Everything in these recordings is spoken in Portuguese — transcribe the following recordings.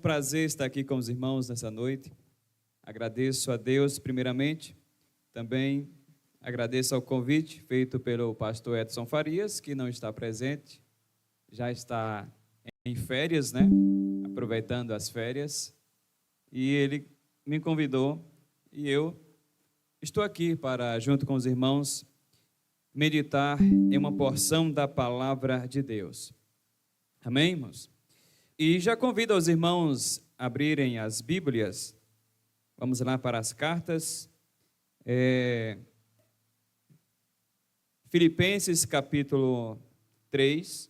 prazer estar aqui com os irmãos nessa noite. Agradeço a Deus, primeiramente. Também agradeço ao convite feito pelo pastor Edson Farias, que não está presente, já está em férias, né? Aproveitando as férias. E ele me convidou e eu estou aqui para, junto com os irmãos, meditar em uma porção da palavra de Deus. Amém, irmãos? E já convido os irmãos a abrirem as Bíblias. Vamos lá para as cartas. Filipenses capítulo 3,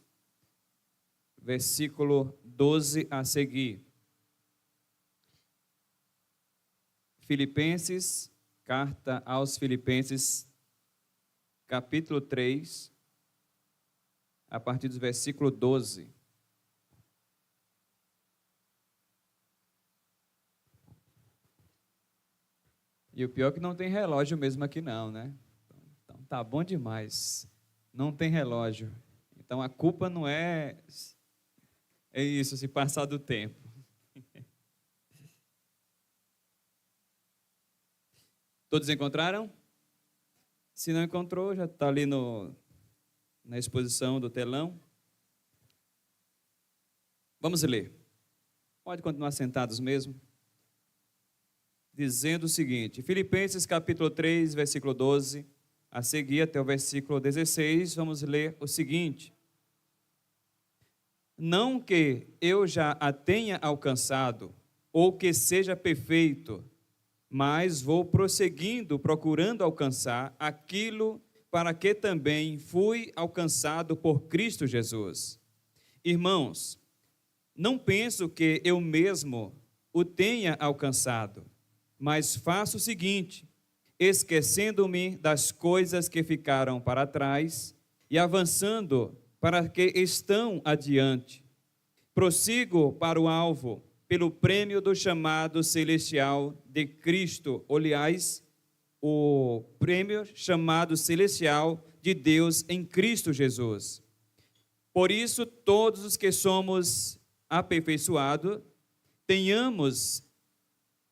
versículo 12 a seguir. Filipenses, carta aos Filipenses, capítulo 3, a partir do versículo 12. E o pior é que não tem relógio mesmo aqui não, né? Então tá bom demais. Não tem relógio. Então a culpa não é isso, se passar do tempo. Todos encontraram? Se não encontrou, já está ali na exposição do telão. Vamos ler. Pode continuar sentados mesmo. Dizendo o seguinte, Filipenses capítulo 3, versículo 12, a seguir até o versículo 16, vamos ler o seguinte. Não que eu já a tenha alcançado, ou que seja perfeito, mas vou prosseguindo, procurando alcançar aquilo para que também fui alcançado por Cristo Jesus. Irmãos, não penso que eu mesmo o tenha alcançado, mas faço o seguinte, esquecendo-me das coisas que ficaram para trás e avançando para que estão adiante. Prossigo para o alvo, pelo prêmio do chamado celestial de Cristo, aliás, o prêmio chamado celestial de Deus em Cristo Jesus. Por isso, todos os que somos aperfeiçoados, tenhamos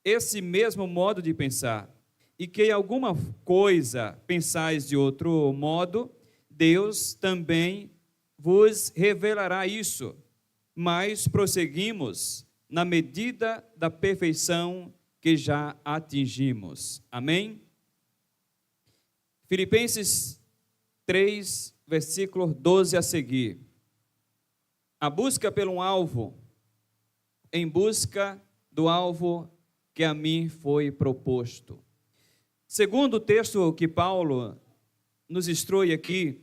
esse mesmo modo de pensar, e que em alguma coisa pensais de outro modo, Deus também vos revelará isso, mas prosseguimos na medida da perfeição que já atingimos. Amém? Filipenses 3, versículo 12 a seguir. A busca pelo alvo, em busca do alvo que a mim foi proposto. Segundo o texto que Paulo nos instrui aqui,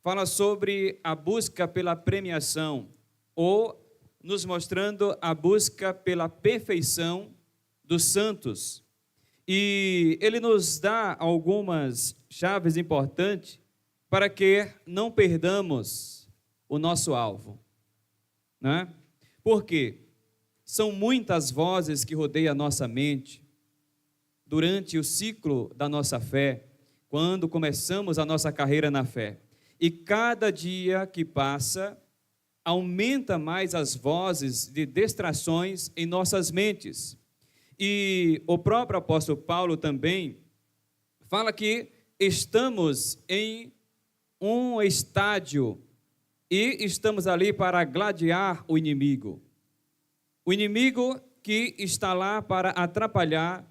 fala sobre a busca pela premiação, ou nos mostrando a busca pela perfeição dos santos. E ele nos dá algumas chaves importantes para que não perdamos o nosso alvo, né? Por quê? São muitas vozes que rodeiam a nossa mente durante o ciclo da nossa fé, quando começamos a nossa carreira na fé. E cada dia que passa, aumenta mais as vozes de distrações em nossas mentes. E o próprio apóstolo Paulo também fala que estamos em um estádio e estamos ali para gladiar o inimigo. O inimigo que está lá para atrapalhar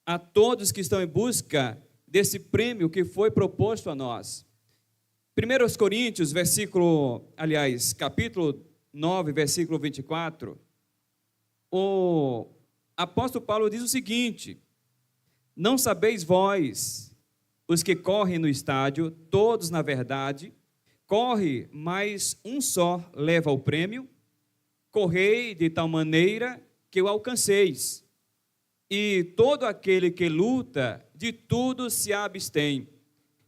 a todos que estão em busca desse prêmio que foi proposto a nós. 1 Coríntios, capítulo 9, versículo 24, o apóstolo Paulo diz o seguinte, não sabeis vós, os que correm no estádio, todos na verdade, corre, mas um só leva o prêmio, correi de tal maneira que o alcanceis. E todo aquele que luta, de tudo se abstém.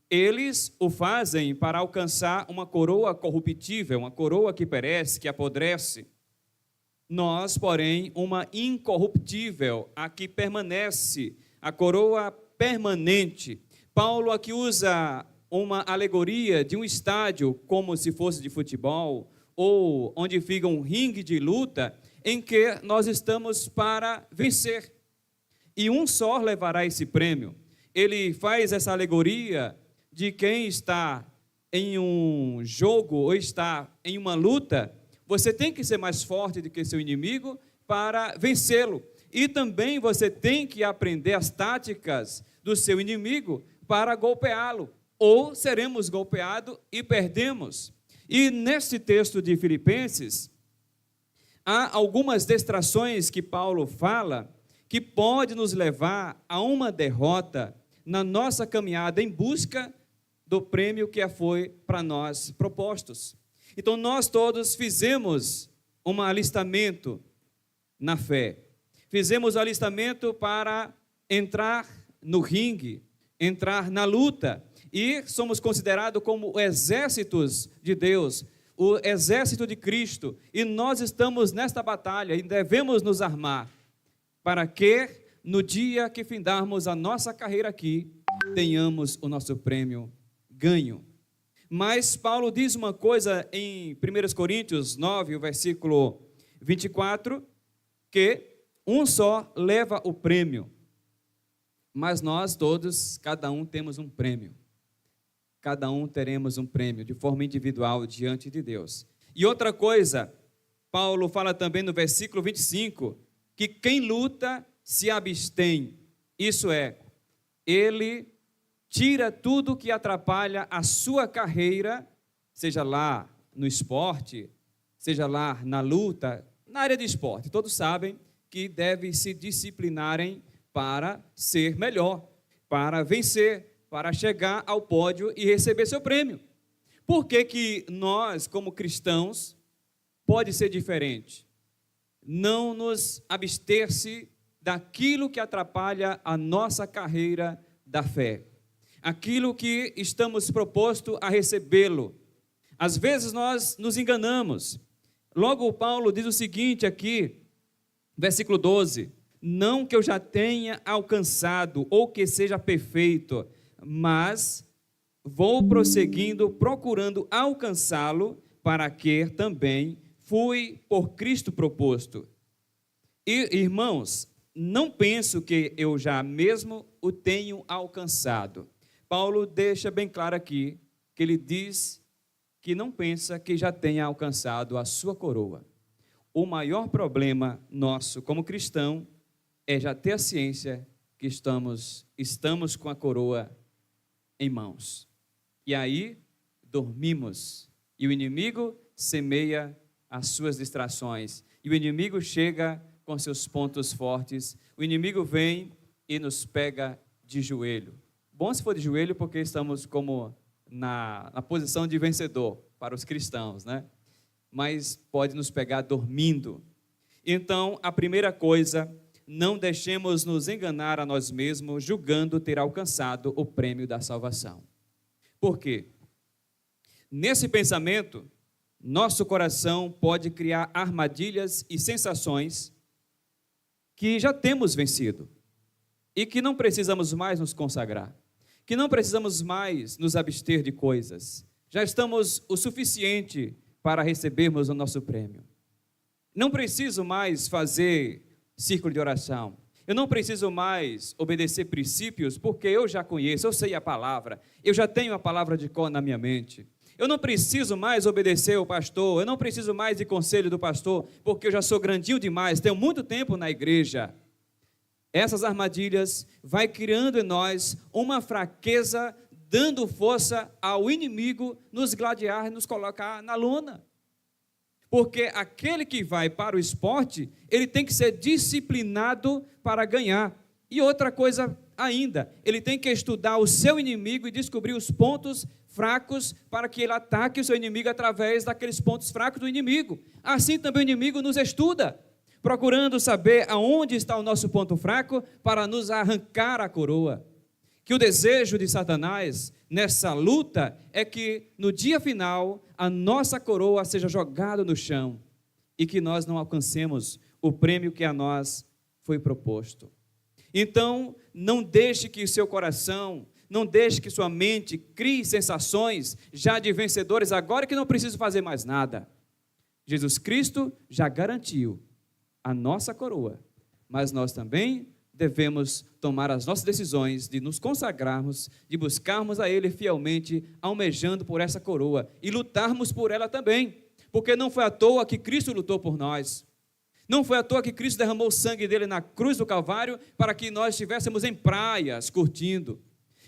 Eles o fazem para alcançar uma coroa corruptível, uma coroa que perece, que apodrece. Nós, porém, uma incorruptível, a que permanece, a coroa permanente. Paulo aqui usa uma alegoria de um estádio, como se fosse de futebol, ou onde fica um ringue de luta. em que nós estamos para vencer. E um só levará esse prêmio. Ele faz essa alegoria de quem está em um jogo ou está em uma luta. Você tem que ser mais forte do que seu inimigo para vencê-lo. E também você tem que aprender as táticas do seu inimigo para golpeá-lo. Ou seremos golpeados e perdemos. E neste texto de Filipenses, há algumas distrações que Paulo fala que pode nos levar a uma derrota na nossa caminhada em busca do prêmio que foi para nós propostos. Então, nós todos fizemos um alistamento na fé. Fizemos o alistamento para entrar no ringue, entrar na luta. E somos considerados como exércitos de Deus, o exército de Cristo. E nós estamos nesta batalha e devemos nos armar para que, no dia que findarmos a nossa carreira aqui, tenhamos o nosso prêmio ganho. Mas Paulo diz uma coisa em 1 Coríntios 9, o versículo 24, que um só leva o prêmio, mas nós todos, cada um temos um prêmio. Cada um teremos um prêmio de forma individual diante de Deus. E outra coisa, Paulo fala também no versículo 25, que quem luta se abstém, isso é, ele tira tudo que atrapalha a sua carreira, seja lá no esporte, seja lá na luta, na área de esporte. Todos sabem que devem se disciplinarem para ser melhor, para vencer, para chegar ao pódio e receber seu prêmio. Por que que nós, como cristãos, pode ser diferente? Não nos abster-se daquilo que atrapalha a nossa carreira da fé. Aquilo que estamos propostos a recebê-lo. Às vezes nós nos enganamos. Logo Paulo diz o seguinte aqui, versículo 12, não que eu já tenha alcançado ou que seja perfeito, mas vou prosseguindo, procurando alcançá-lo, para que também fui por Cristo proposto. E, irmãos, não penso que eu já mesmo o tenho alcançado. Paulo deixa bem claro aqui, que ele diz que não pensa que já tenha alcançado a sua coroa. O maior problema nosso como cristão é já ter a ciência que estamos com a coroa em mãos. E aí dormimos e o inimigo semeia as suas distrações e o inimigo chega com seus pontos fortes, o inimigo vem e nos pega de joelho. Bom se for de joelho, porque estamos como na posição de vencedor para os cristãos, né? Mas pode nos pegar dormindo. Então, a primeira coisa, não deixemos nos enganar a nós mesmos, julgando ter alcançado o prêmio da salvação. Por quê? Nesse pensamento, nosso coração pode criar armadilhas e sensações que já temos vencido e que não precisamos mais nos consagrar, que não precisamos mais nos abster de coisas. Já estamos o suficiente para recebermos o nosso prêmio. Não preciso mais fazer círculo de oração. Eu não preciso mais obedecer princípios, porque eu já conheço, eu sei a palavra, eu já tenho a palavra de cor na minha mente. Eu não preciso mais obedecer ao pastor, eu não preciso mais de conselho do pastor, porque eu já sou grandinho demais, tenho muito tempo na igreja. Essas armadilhas vai criando em nós uma fraqueza, dando força ao inimigo nos gladiar e nos colocar na lona. Porque aquele que vai para o esporte, ele tem que ser disciplinado para ganhar. E outra coisa ainda, ele tem que estudar o seu inimigo e descobrir os pontos fracos para que ele ataque o seu inimigo através daqueles pontos fracos do inimigo. Assim também o inimigo nos estuda, procurando saber aonde está o nosso ponto fraco para nos arrancar a coroa. Que o desejo de Satanás nessa luta é que no dia final a nossa coroa seja jogada no chão e que nós não alcancemos o prêmio que a nós foi proposto. Então, não deixe que o seu coração, não deixe que sua mente crie sensações já de vencedores agora que não precisa fazer mais nada. Jesus Cristo já garantiu a nossa coroa, mas nós também devemos tomar as nossas decisões de nos consagrarmos, de buscarmos a Ele fielmente, almejando por essa coroa e lutarmos por ela também, porque não foi à toa que Cristo lutou por nós. Não foi à toa que Cristo derramou o sangue dele na cruz do Calvário para que nós estivéssemos em praias curtindo,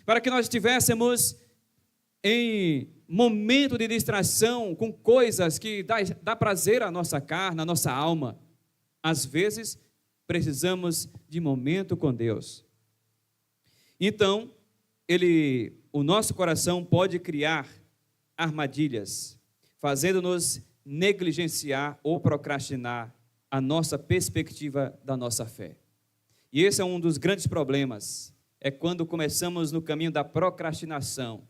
para que nós estivéssemos em momento de distração com coisas que dá prazer à nossa carne, à nossa alma. Às vezes, precisamos de momento com Deus. Então, o nosso coração pode criar armadilhas, fazendo-nos negligenciar ou procrastinar a nossa perspectiva da nossa fé. E esse é um dos grandes problemas, é quando começamos no caminho da procrastinação,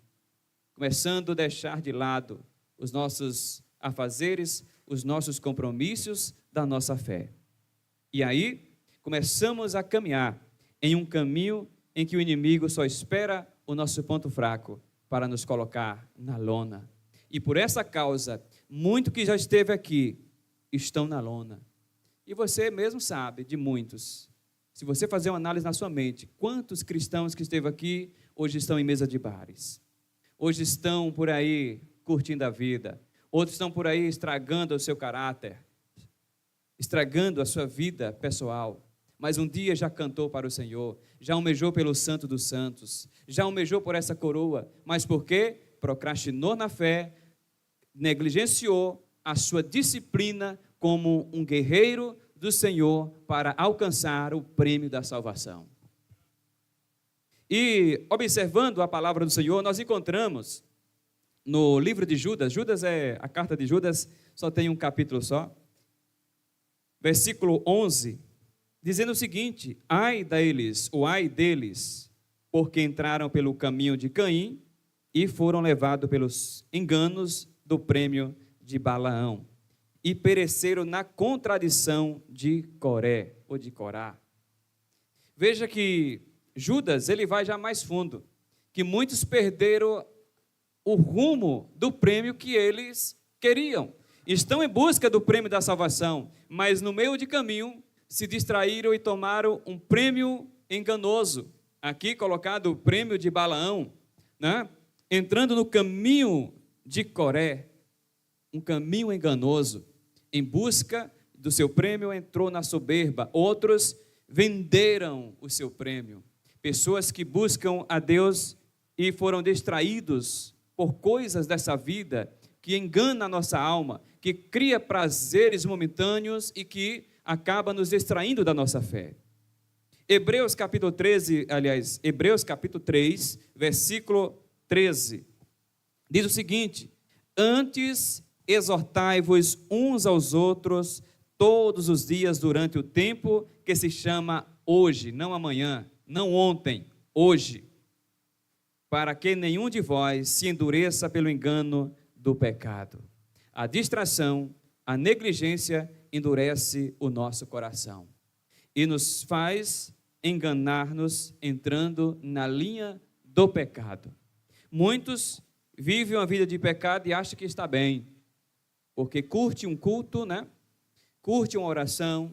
começando a deixar de lado os nossos afazeres, os nossos compromissos da nossa fé. E aí, começamos a caminhar em um caminho em que o inimigo só espera o nosso ponto fraco para nos colocar na lona. E por essa causa, muito que já esteve aqui, estão na lona. E você mesmo sabe de muitos. Se você fazer uma análise na sua mente, quantos cristãos que esteve aqui hoje estão em mesa de bares? Hoje estão por aí curtindo a vida. Outros estão por aí estragando o seu caráter, estragando a sua vida pessoal. Mas um dia já cantou para o Senhor, já almejou pelo Santo dos Santos, já almejou por essa coroa. Mas por quê? Procrastinou na fé, negligenciou a sua disciplina como um guerreiro do Senhor para alcançar o prêmio da salvação. E observando a palavra do Senhor, nós encontramos no livro de Judas, a carta de Judas só tem um capítulo só, versículo 11, dizendo o seguinte: ai deles, porque entraram pelo caminho de Caim e foram levados pelos enganos do prêmio de Balaão e pereceram na contradição de Coré ou de Corá. Veja que Judas, ele vai já mais fundo, que muitos perderam o rumo do prêmio que eles queriam. Estão em busca do prêmio da salvação, mas no meio de caminho se distraíram e tomaram um prêmio enganoso. Aqui colocado o prêmio de Balaão, né? Entrando no caminho de Coré, um caminho enganoso. Em busca do seu prêmio, entrou na soberba. Outros venderam o seu prêmio. Pessoas que buscam a Deus e foram distraídos por coisas dessa vida que engana a nossa alma, que cria prazeres momentâneos e que acaba nos distraindo da nossa fé. Hebreus capítulo 3, versículo 13, diz o seguinte: antes exortai-vos uns aos outros todos os dias durante o tempo que se chama hoje, não amanhã, não ontem, hoje, para que nenhum de vós se endureça pelo engano do pecado. A distração, a negligência endurece o nosso coração e nos faz enganar-nos entrando na linha do pecado. Muitos vivem uma vida de pecado e acham que está bem, porque curte um culto, né? Curte uma oração,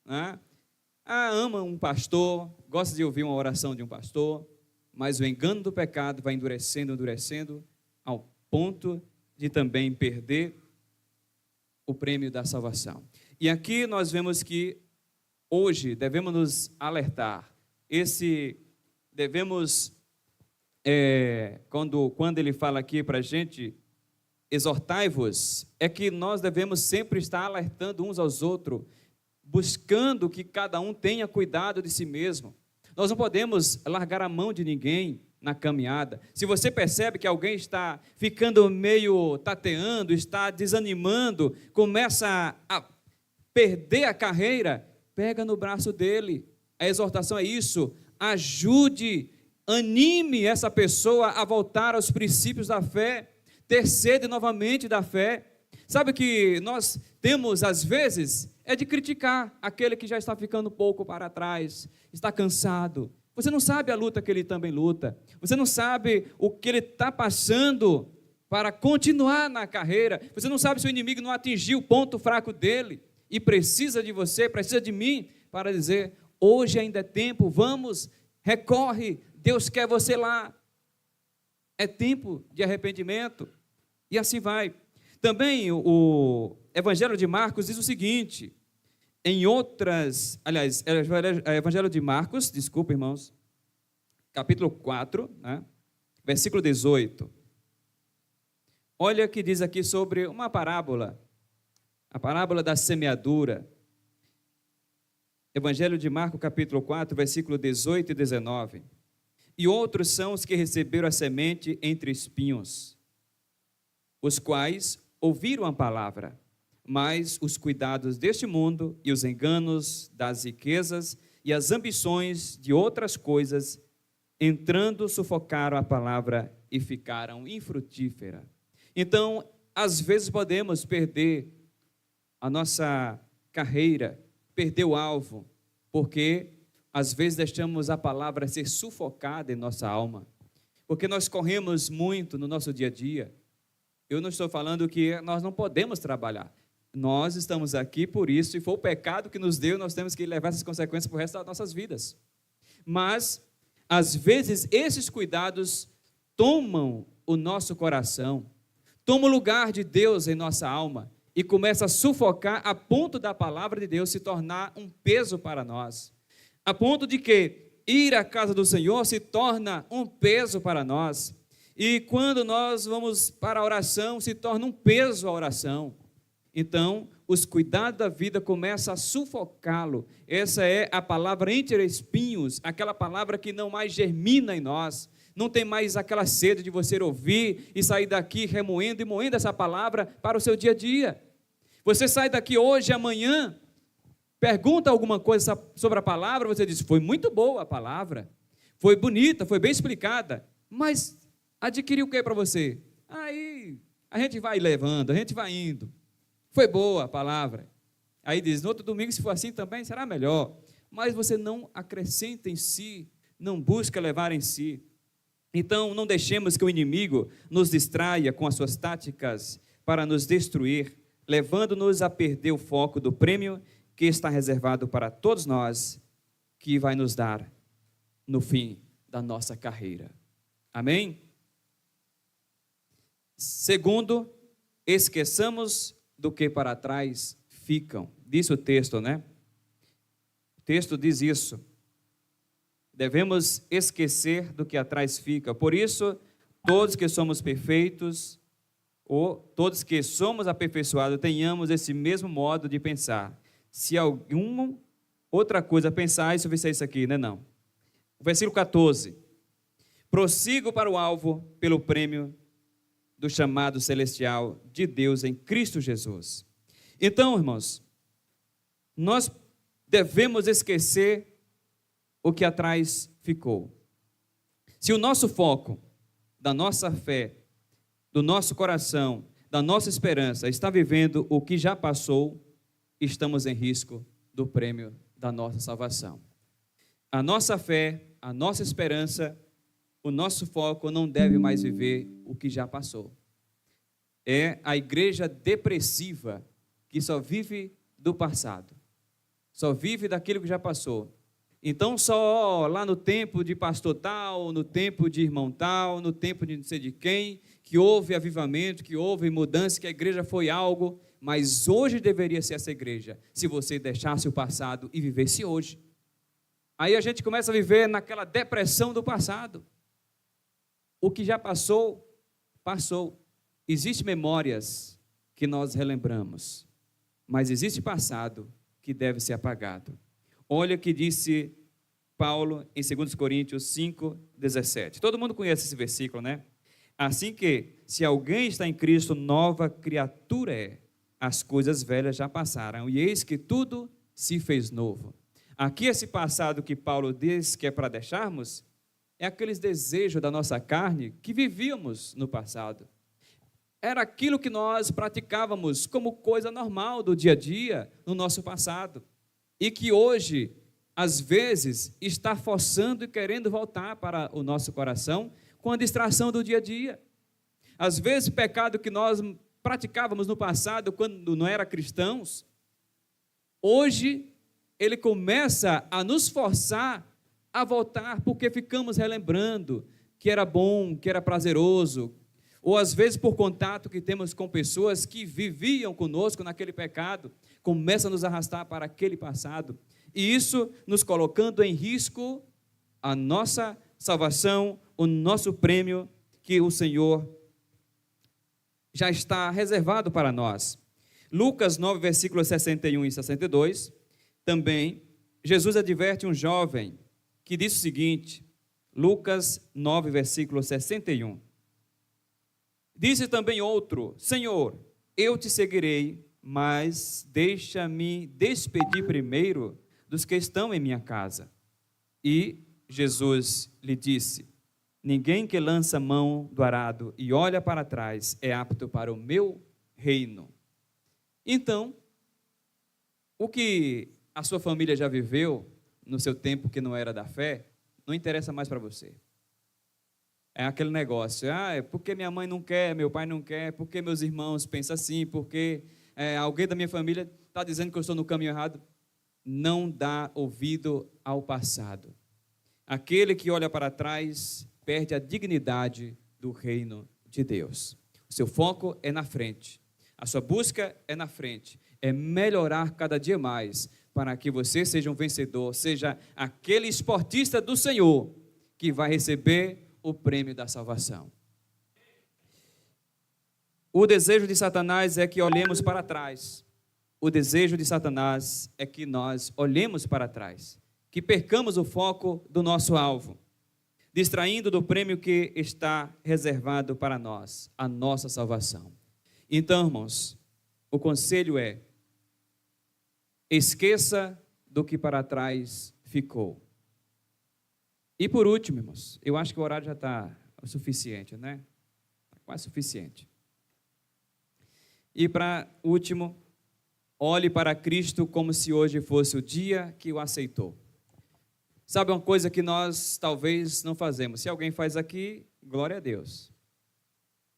né? Ama um pastor, gosta de ouvir uma oração de um pastor, mas o engano do pecado vai endurecendo, ao ponto de também perder o prêmio da salvação. E aqui nós vemos que hoje devemos nos alertar. Quando ele fala aqui para a gente, exortai-vos, é que nós devemos sempre estar alertando uns aos outros, buscando que cada um tenha cuidado de si mesmo. Nós não podemos largar a mão de ninguém na caminhada. Se você percebe que alguém está ficando meio tateando, está desanimando, começa a perder a carreira, pega no braço dele. A exortação é isso: ajude, anime essa pessoa a voltar aos princípios da fé, ter sede novamente da fé. Sabe que nós temos, às vezes, é de criticar aquele que já está ficando um pouco para trás, está cansado. Você não sabe a luta que ele também luta. Você não sabe o que ele está passando para continuar na carreira. Você não sabe se o inimigo não atingiu o ponto fraco dele. e precisa de você, precisa de mim, para dizer, hoje ainda é tempo, vamos, recorre, Deus quer você lá. É tempo de arrependimento, e assim vai. Também o Evangelho de Marcos diz o seguinte, Evangelho de Marcos, desculpa, irmãos, capítulo 4, né, versículo 18. Olha o que diz aqui sobre uma parábola, a parábola da semeadura. Evangelho de Marcos, capítulo 4, versículo 18 e 19. E outros são os que receberam a semente entre espinhos, os quais ouviram a palavra, mas os cuidados deste mundo e os enganos das riquezas e as ambições de outras coisas, entrando, sufocaram a palavra e ficaram infrutífera. Então, às vezes podemos perder a nossa carreira, perder o alvo, porque às vezes deixamos a palavra ser sufocada em nossa alma, porque nós corremos muito no nosso dia a dia. Eu não estou falando que nós não podemos trabalhar. Nós estamos aqui por isso, e foi o pecado que nos deu, nós temos que levar essas consequências para o resto das nossas vidas. Mas, às vezes, esses cuidados tomam o nosso coração, tomam o lugar de Deus em nossa alma, e começa a sufocar a ponto da palavra de Deus se tornar um peso para nós. A ponto de que ir à casa do Senhor se torna um peso para nós. E quando nós vamos para a oração, se torna um peso a oração. Então, os cuidados da vida começam a sufocá-lo. Essa é a palavra entre espinhos, aquela palavra que não mais germina em nós. Não tem mais aquela sede de você ouvir e sair daqui remoendo e moendo essa palavra para o seu dia a dia. Você sai daqui hoje, amanhã, pergunta alguma coisa sobre a palavra, você diz, foi muito boa a palavra, foi bonita, foi bem explicada, mas adquiriu o que para você? Aí a gente vai levando, a gente vai indo. Foi boa a palavra. Aí diz, no outro domingo, se for assim também, será melhor. Mas você não acrescenta em si, não busca levar em si. Então, não deixemos que o inimigo nos distraia com as suas táticas para nos destruir, levando-nos a perder o foco do prêmio que está reservado para todos nós, que vai nos dar no fim da nossa carreira. Amém? Segundo, esqueçamos do que para trás ficam. Diz o texto, né? O texto diz isso. Devemos esquecer do que atrás fica. Por isso, todos que somos perfeitos, ou todos que somos aperfeiçoados, tenhamos esse mesmo modo de pensar. Se alguma outra coisa pensar, isso vai ser isso aqui, né? Não. O versículo 14. Prossigo para o alvo pelo prêmio do chamado celestial de Deus em Cristo Jesus. Então, irmãos, nós devemos esquecer o que atrás ficou. Se o nosso foco, da nossa fé, do nosso coração, da nossa esperança, está vivendo o que já passou, estamos em risco do prêmio da nossa salvação. A nossa fé, a nossa esperança, o nosso foco não deve mais viver o que já passou. É a igreja depressiva que só vive do passado, só vive daquilo que já passou. Então, só lá no tempo de pastor tal, no tempo de irmão tal, no tempo de não sei de quem, que houve avivamento, que houve mudança, que a igreja foi algo, mas hoje deveria ser essa igreja, se você deixasse o passado e vivesse hoje. Aí a gente começa a viver naquela depressão do passado. O que já passou, passou. Existem memórias que nós relembramos, mas existe passado que deve ser apagado. Olha o que disse Paulo em 2 Coríntios 5, 17. Todo mundo conhece esse versículo, né? Assim que, se alguém está em Cristo, nova criatura é. As coisas velhas já passaram, e eis que tudo se fez novo. Aqui esse passado que Paulo diz que é para deixarmos, é aqueles desejos da nossa carne que vivíamos no passado. Era aquilo que nós praticávamos como coisa normal do dia a dia no nosso passado. E que hoje, às vezes, está forçando e querendo voltar para o nosso coração com a distração do dia a dia. Às vezes, o pecado que nós praticávamos no passado, quando não era cristãos, Hoje, ele começa a nos forçar a voltar, porque ficamos relembrando que era bom, que era prazeroso, ou às vezes por contato que temos com pessoas que viviam conosco naquele pecado, começa a nos arrastar para aquele passado, e isso nos colocando em risco a nossa salvação, o nosso prêmio que o Senhor já está reservado para nós. Lucas 9, versículos 61 e 62, também, Jesus adverte um jovem que diz o seguinte, Lucas 9, versículo 61. Disse também outro, Senhor, eu te seguirei, mas deixa-me despedir primeiro dos que estão em minha casa. E Jesus lhe disse, ninguém que lança mão do arado e olha para trás é apto para o meu reino. Então, o que a sua família já viveu no seu tempo que não era da fé, não interessa mais para você. É aquele negócio, é porque minha mãe não quer, meu pai não quer, porque meus irmãos pensam assim, porque alguém da minha família está dizendo que eu estou no caminho errado. Não dá ouvido ao passado. Aquele que olha para trás perde a dignidade do reino de Deus. O seu foco é na frente, a sua busca é na frente, é melhorar cada dia mais, para que você seja um vencedor, seja aquele esportista do Senhor, que vai receber o prêmio da salvação. O desejo de Satanás é que olhemos para trás. O desejo de Satanás é que nós olhemos para trás, que percamos o foco do nosso alvo, distraindo do prêmio que está reservado para nós, a nossa salvação. Então, irmãos, o conselho é, esqueça do que para trás ficou. E por último, irmãos, eu acho que o horário já está o suficiente, né? Quase suficiente. E para último, olhe para Cristo como se hoje fosse o dia que o aceitou. Sabe uma coisa que nós talvez não fazemos? Se alguém faz aqui, glória a Deus.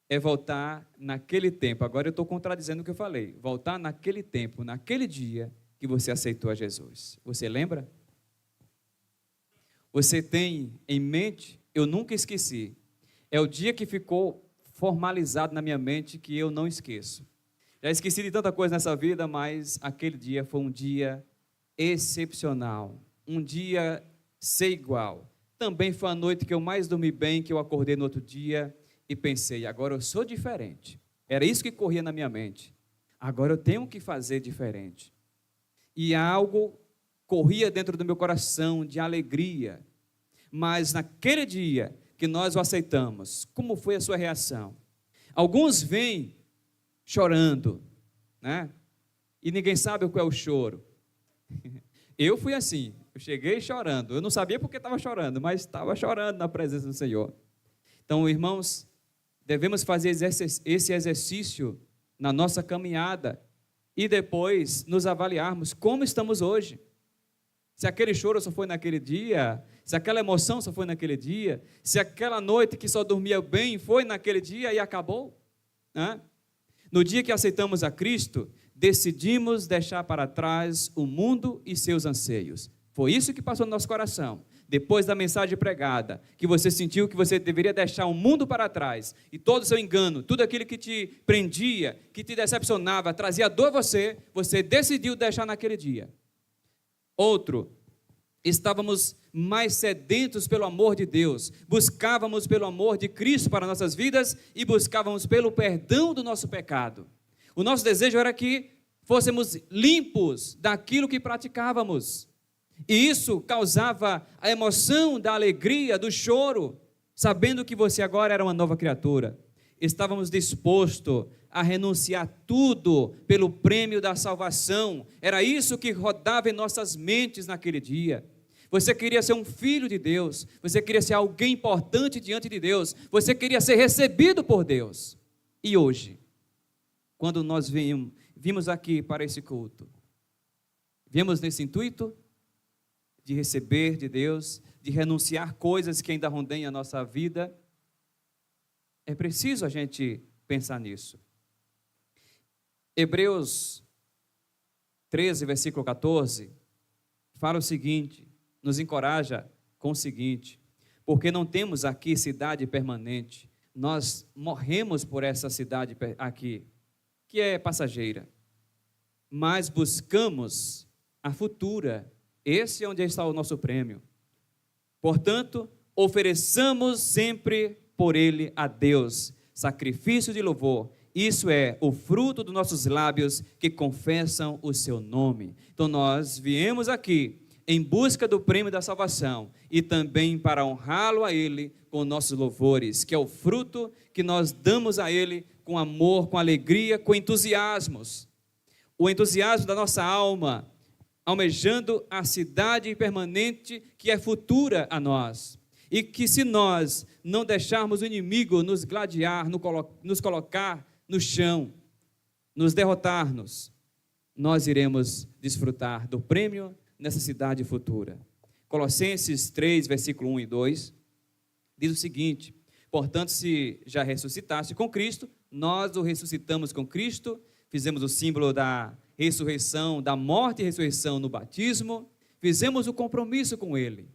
É voltar naquele tempo. Agora eu estou contradizendo o que eu falei. Voltar naquele tempo, naquele dia que você aceitou a Jesus. Você lembra? Você tem em mente? Eu nunca esqueci. É o dia que ficou formalizado na minha mente que eu não esqueço. Já esqueci de tanta coisa nessa vida, mas aquele dia foi um dia excepcional. Um dia sem igual. Também foi a noite que eu mais dormi bem, que eu acordei no outro dia e pensei, agora eu sou diferente. Era isso que corria na minha mente. Agora eu tenho que fazer diferente. E algo corria dentro do meu coração de alegria. Mas naquele dia que nós o aceitamos, como foi a sua reação? Alguns vêm chorando, né? E ninguém sabe o que é o choro. Eu fui assim, eu cheguei chorando. Eu não sabia porque estava chorando, mas estava chorando na presença do Senhor. Então, irmãos, devemos fazer esse exercício na nossa caminhada e depois nos avaliarmos como estamos hoje. Se aquele choro só foi naquele dia, se aquela emoção só foi naquele dia, se aquela noite que só dormia bem foi naquele dia e acabou, né? No dia que aceitamos a Cristo, decidimos deixar para trás o mundo e seus anseios. Foi isso que passou no nosso coração. Depois da mensagem pregada, que você sentiu que você deveria deixar o mundo para trás, e todo o seu engano, tudo aquilo que te prendia, que te decepcionava, trazia dor a você, você decidiu deixar naquele dia. Outro, estávamos mais sedentos pelo amor de Deus, buscávamos pelo amor de Cristo para nossas vidas e buscávamos pelo perdão do nosso pecado. O nosso desejo era que fôssemos limpos daquilo que praticávamos. E isso causava a emoção da alegria, do choro, sabendo que você agora era uma nova criatura. Estávamos dispostos a renunciar tudo pelo prêmio da salvação. Era isso que rodava em nossas mentes naquele dia. Você queria ser um filho de Deus, você queria ser alguém importante diante de Deus, você queria ser recebido por Deus. E hoje, quando nós vimos aqui para esse culto, viemos nesse intuito de receber de Deus, de renunciar coisas que ainda rondem a nossa vida. É preciso a gente pensar nisso. Hebreus 13, versículo 14, fala o seguinte, nos encoraja com o seguinte: porque não temos aqui cidade permanente, nós morremos por essa cidade aqui, que é passageira, mas buscamos a futura. Esse é onde está o nosso prêmio. Portanto, ofereçamos sempre por ele a Deus sacrifício de louvor. Isso é o fruto dos nossos lábios que confessam o seu nome. Então nós viemos aqui em busca do prêmio da salvação e também para honrá-lo a ele com nossos louvores, que é o fruto que nós damos a ele com amor, com alegria, com entusiasmos. O entusiasmo da nossa alma, almejando a cidade permanente que é futura a nós. E que se nós não deixarmos o inimigo nos gladiar, nos colocar no chão, nos derrotar-nos, nós iremos desfrutar do prêmio nessa cidade futura. Colossenses 3, versículo 1 e 2, diz o seguinte: portanto, se já ressuscitaste com Cristo, nós o ressuscitamos com Cristo, fizemos o símbolo da ressurreição, da morte e ressurreição no batismo, fizemos o compromisso com Ele.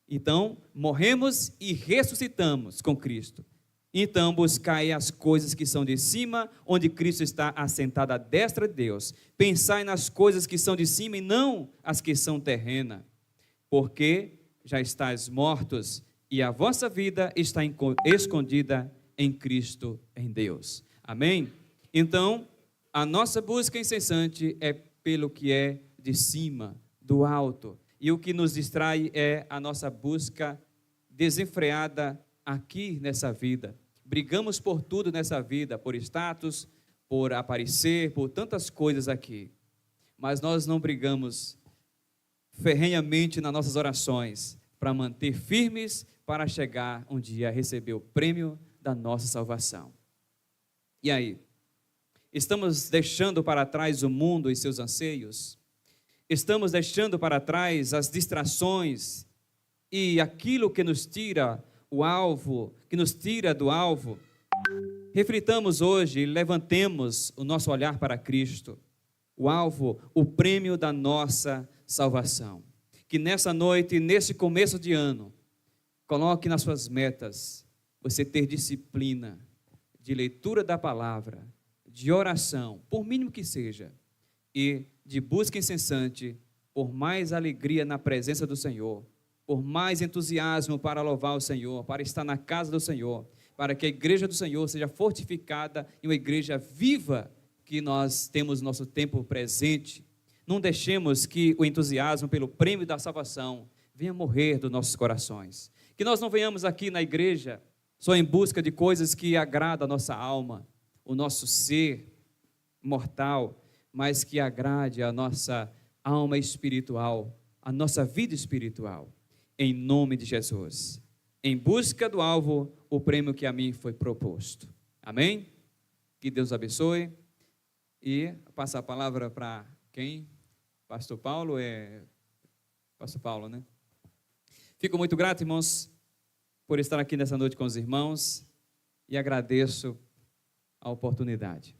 Então, morremos e ressuscitamos com Cristo. Então, buscai as coisas que são de cima, onde Cristo está assentado à destra de Deus. Pensai nas coisas que são de cima e não as que são terrenas, porque já estáis mortos e a vossa vida está escondida em Cristo, em Deus. Amém? Então, a nossa busca incessante é pelo que é de cima, do alto. E o que nos distrai é a nossa busca desenfreada aqui nessa vida. Brigamos por tudo nessa vida, por status, por aparecer, por tantas coisas aqui. Mas nós não brigamos ferrenhamente nas nossas orações para manter firmes, para chegar um dia a receber o prêmio da nossa salvação. E aí? Estamos deixando para trás o mundo e seus anseios? Estamos deixando para trás as distrações e aquilo que nos tira o alvo, que nos tira do alvo? Reflitamos hoje e levantemos o nosso olhar para Cristo, o alvo, o prêmio da nossa salvação. Que nessa noite, nesse começo de ano, coloque nas suas metas você ter disciplina de leitura da palavra, de oração, por mínimo que seja, e de busca incessante por mais alegria na presença do Senhor, por mais entusiasmo para louvar o Senhor, para estar na casa do Senhor, para que a igreja do Senhor seja fortificada em uma igreja viva, que nós temos nosso tempo presente. Não deixemos que o entusiasmo pelo prêmio da salvação venha morrer dos nossos corações. Que nós não venhamos aqui na igreja só em busca de coisas que agradam a nossa alma, o nosso ser mortal, mas que agrade a nossa alma espiritual, a nossa vida espiritual. Em nome de Jesus. Em busca do alvo, o prêmio que a mim foi proposto. Amém? Que Deus abençoe. E passa a palavra para quem? Pastor Paulo? Pastor Paulo, né? Fico muito grato, irmãos, por estar aqui nessa noite com os irmãos e agradeço a oportunidade.